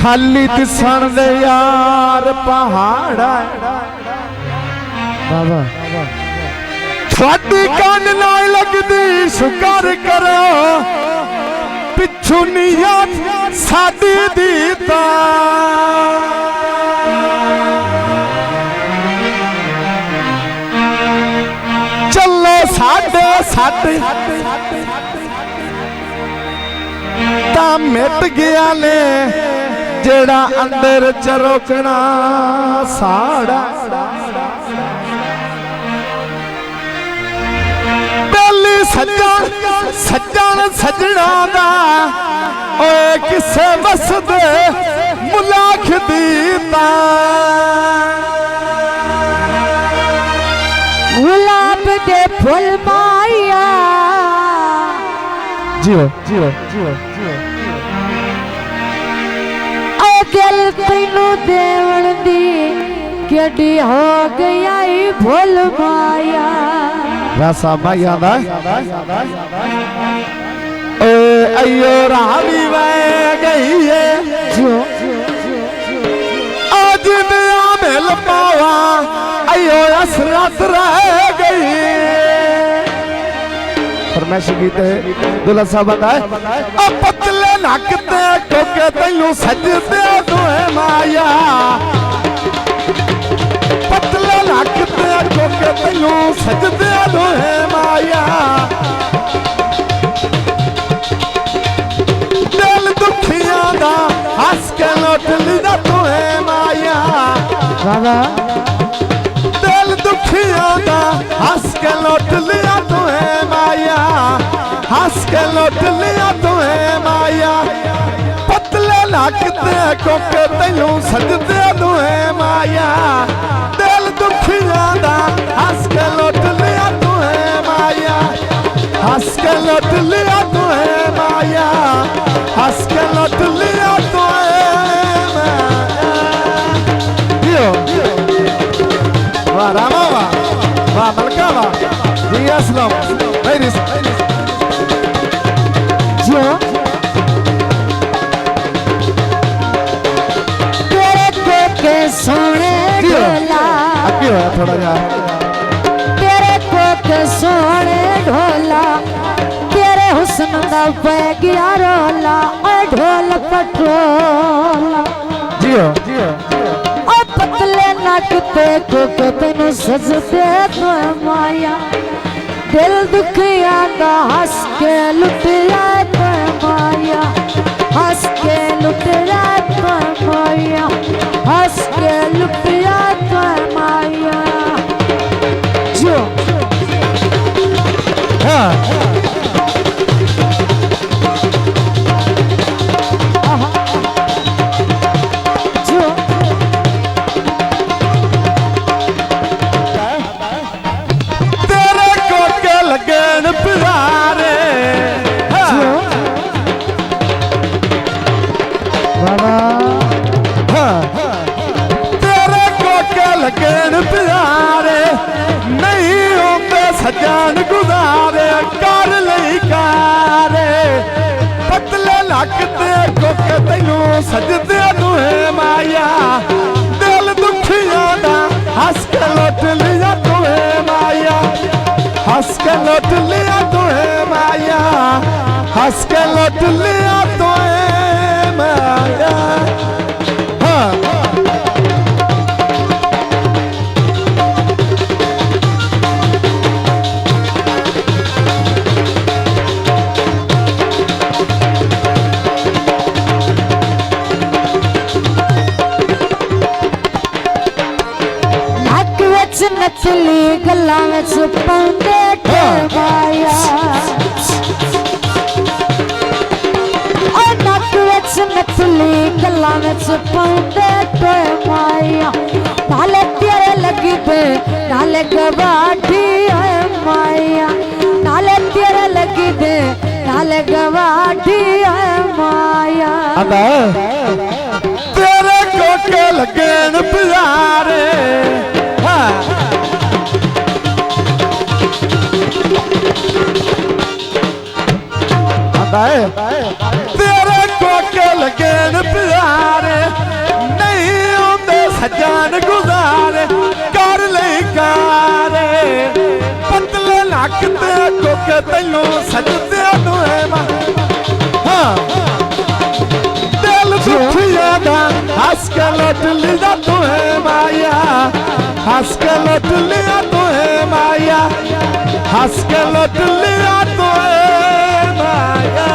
खाली दिसन दे यार पहाड़ बाबा थोड़ी कान ना लगदी शुकर करो पिछू नियत साडी दीता चलो साडे साडे ता मिट गया ने जेड़ा अंदर च रोकना साड़ा पहली सज्जन सज्जन सजना दा ओए किसे वसदे मुलाख दीता गुलाब दे फुल माया जियो जियो जियो जियो गल तेनू देवण दी केडी हो गया भूल माया रासा माया दा ए अयो रावी वे गई है आज दिया मिल पावा अयो असरत रह गई फरमाइश गीत दुल्हा साहब है ओ पतले नक ते टोके तैनू सजदे दोए माया पतले नक ते टोके तैनू सजदे दोए माया दिल दुखियां दा हंस के लौट लीदा दोए माया बाबा दिल दुखियां दा हंस के लौट लिया दोए माया हंस के लौट लिया तुहे माया पतले नक ते कोके तैनू सजदे दुहे माया दिल दुखियां दा हंस के लौट लिया तुहे माया हंस के लौट लिया तुहे माया हंस के लौट लिया तुहे माया वाह रामा वाह मलका वाह जी असलम मेरी तेरे कोके सोने ढोला थोड़ा यार तेरे कोके सोने ढोला तेरे हुस्न दा पै गया रोला ओए ढोल पटोला जियो जियो ओ पतले नक ते कोके तैनू सजदे तो माया दिल दुखिया दा हंस के लुटिया तो माया हंस के लुटिया तो माया हंस के लुटिया तो माया जो हाँ जो तेरे कोके लगन प्यारे तेरे कोके लगन प्यारे नहीं होंगे सजान गुजारे कर लई कारे पतले नक ते कोके तैनू सजदे दुहे माया दिल दुखियां दा हंस के लौट लिया तुहे माया हंस के लौट लिया तुहे माया हंस के लौट लिया तुहे माया हाँ नक विच नचली गल्लां विच पाउंदे माया ओ नक विच नचली गल्लां विच पाउंदे माया नाले तेरे लगी पे नाले गवाठी है माया नाले तेरे लगी दे नाले गवाठी है माया तेरे कोके लगन प्यारे तेरे कोके लगन प्यारे जान गुजारे कर ले कारे पतले नक ते कोके तैनू सजदे तुहे हाँ दिल दुखिया दा हंस के लुट लिया तुहे माया हंस के लुट लिया तुहे माया हंस के लुट लिया तुहे माया